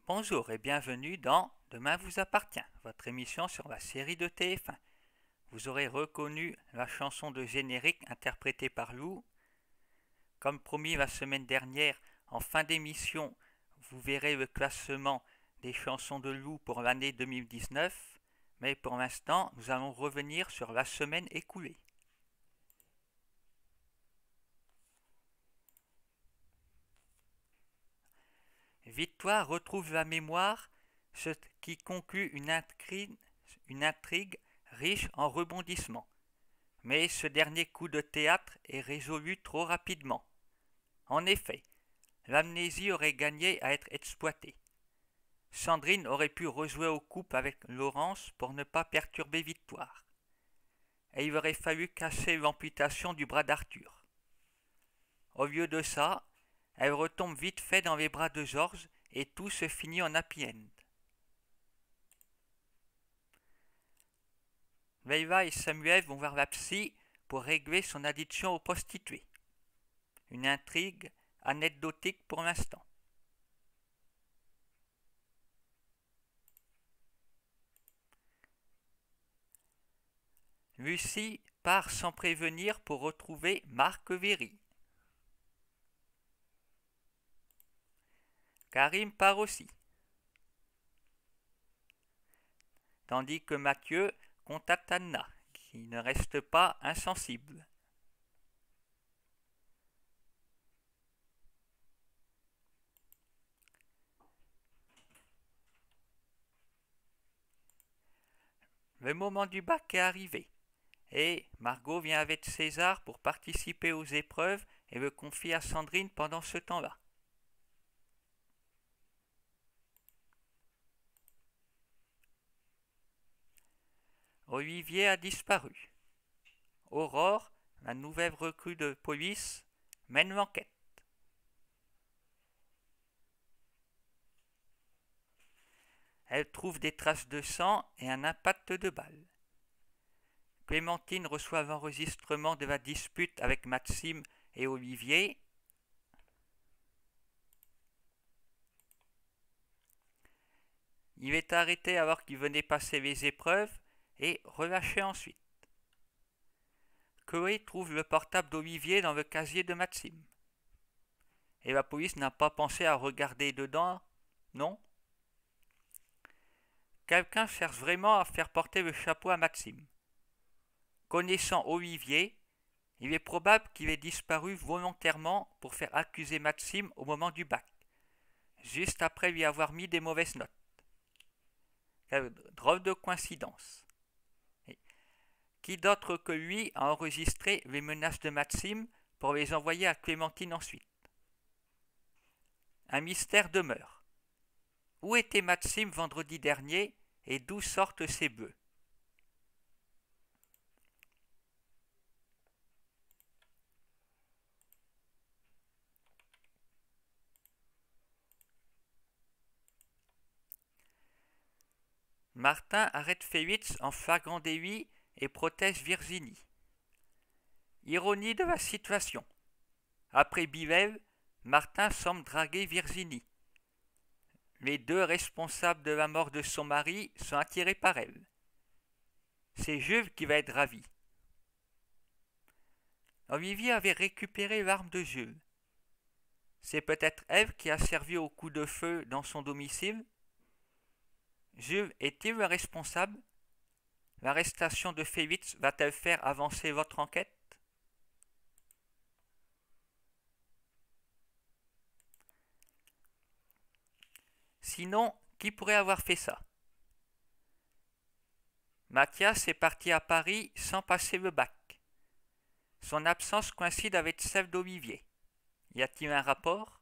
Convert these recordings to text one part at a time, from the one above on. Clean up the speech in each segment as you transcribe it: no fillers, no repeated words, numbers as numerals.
Bonjour et bienvenue dans Demain vous appartient, votre émission sur la série de TF1. Vous aurez reconnu la chanson de générique interprétée par Lou. Comme promis la semaine dernière, en fin d'émission, vous verrez le classement des chansons de Lou pour l'année 2019, mais pour l'instant, nous allons revenir sur la semaine écoulée. Victoire retrouve la mémoire, ce qui conclut une intrigue riche en rebondissements. Mais ce dernier coup de théâtre est résolu trop rapidement. En effet, l'amnésie aurait gagné à être exploitée. Sandrine aurait pu rejouer au couple avec Laurence pour ne pas perturber Victoire. Et il aurait fallu cacher l'amputation du bras d'Arthur. Au lieu de ça, elle retombe vite fait dans les bras de Georges et tout se finit en happy end. Leila et Samuel vont voir la psy pour régler son addiction aux prostituées. Une intrigue anecdotique pour l'instant. Lucie part sans prévenir pour retrouver Marc Véry. Karim part aussi. Tandis que Mathieu contacte Anna, qui ne reste pas insensible. Le moment du bac est arrivé, et Margot vient avec César pour participer aux épreuves et le confie à Sandrine pendant ce temps-là. Olivier a disparu. Aurore, la nouvelle recrue de police, mène l'enquête. Elle trouve des traces de sang et un impact de balle. Clémentine reçoit l'enregistrement de la dispute avec Maxime et Olivier. Il est arrêté alors qu'il venait passer les épreuves et relâché ensuite. Chloé trouve le portable d'Olivier dans le casier de Maxime. Et la police n'a pas pensé à regarder dedans, non? Quelqu'un cherche vraiment à faire porter le chapeau à Maxime. Connaissant Olivier, il est probable qu'il ait disparu volontairement pour faire accuser Maxime au moment du bac, juste après lui avoir mis des mauvaises notes. Quelle drôle de coïncidence. Et qui d'autre que lui a enregistré les menaces de Maxime pour les envoyer à Clémentine ensuite? Un mystère demeure. Où était Maxime vendredi dernier et d'où sortent ces bœufs? Martin arrête Félix en flagrant délit et protège Virginie. Ironie de la situation. Après Bivelle, Martin semble draguer Virginie. Les deux responsables de la mort de son mari sont attirés par elle. C'est Jules qui va être ravi. Olivier avait récupéré l'arme de Jules. C'est peut-être elle qui a servi au coup de feu dans son domicile. Jules est-il le responsable? L'arrestation de Félix va-t-elle faire avancer votre enquête? Sinon, qui pourrait avoir fait ça? Mathias est parti à Paris sans passer le bac. Son absence coïncide avec celle d'Olivier. Y a-t-il un rapport?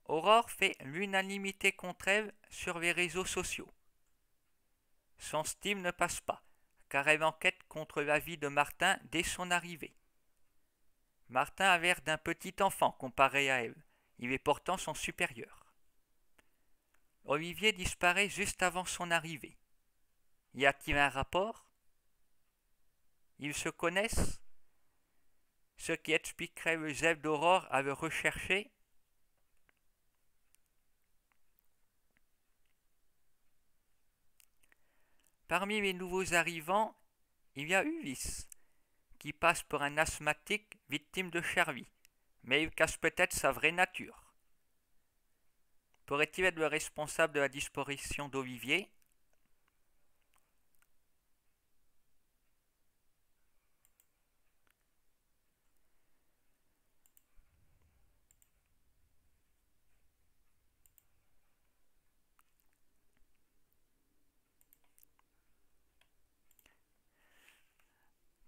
Aurore fait l'unanimité contre elle sur les réseaux sociaux. Son style ne passe pas, car elle enquête contre la vie de Martin dès son arrivée. Martin a l'air d'un petit enfant comparé à elle. Il est pourtant son supérieur. Olivier disparaît juste avant son arrivée. Y a-t-il un rapport? Ils se connaissent? Ce qui expliquerait le zèle d'Aurore à le rechercher? Parmi les nouveaux arrivants, il y a Uvis, qui passe pour un asthmatique victime de Charlie, mais il cache peut-être sa vraie nature. Pourrait-il être le responsable de la disparition d'Olivier?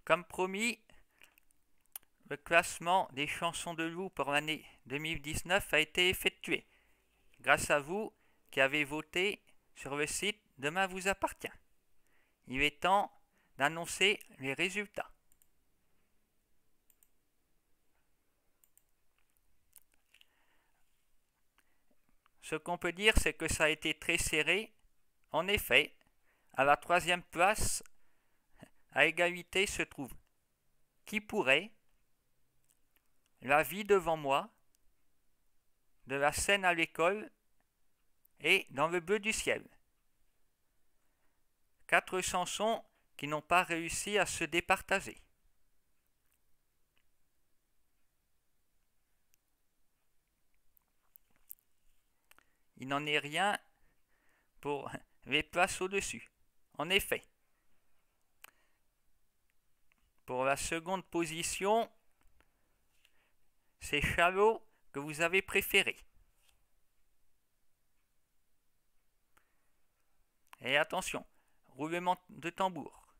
Comme promis, le classement des chansons de loup pour l'année 2019 a été effectué, grâce à vous qui avez voté sur le site Demain vous appartient. Il est temps d'annoncer les résultats. Ce qu'on peut dire, c'est que ça a été très serré. En effet, à la troisième place, à égalité, se trouve Qui pourrait, La vie devant moi, De la scène à l'école et Dans le bleu du ciel. 4 chansons qui n'ont pas réussi à se départager. Il n'en est rien pour les places au-dessus. En effet, pour la seconde position, c'est Shallow que vous avez préféré. Et attention, roulement de tambour.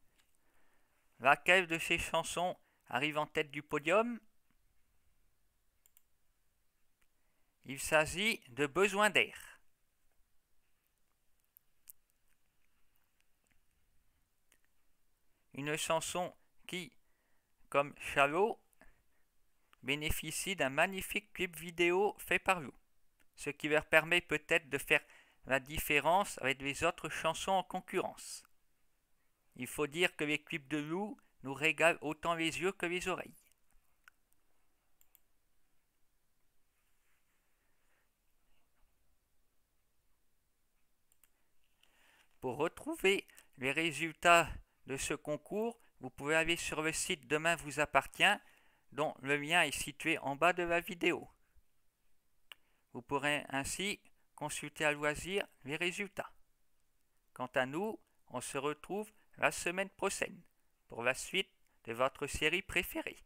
Laquelle de ces chansons arrive en tête du podium? Il s'agit de Besoin d'air. Une chanson qui, comme Shallow, bénéficie d'un magnifique clip vidéo fait par vous, ce qui leur permet peut-être de faire la différence avec les autres chansons en concurrence. Il faut dire que les clips de Lou nous régalent autant les yeux que les oreilles. Pour retrouver les résultats de ce concours, vous pouvez aller sur le site Demain vous appartient, dont le lien est situé en bas de la vidéo. Vous pourrez ainsi consulter à loisir les résultats. Quant à nous, on se retrouve la semaine prochaine pour la suite de votre série préférée.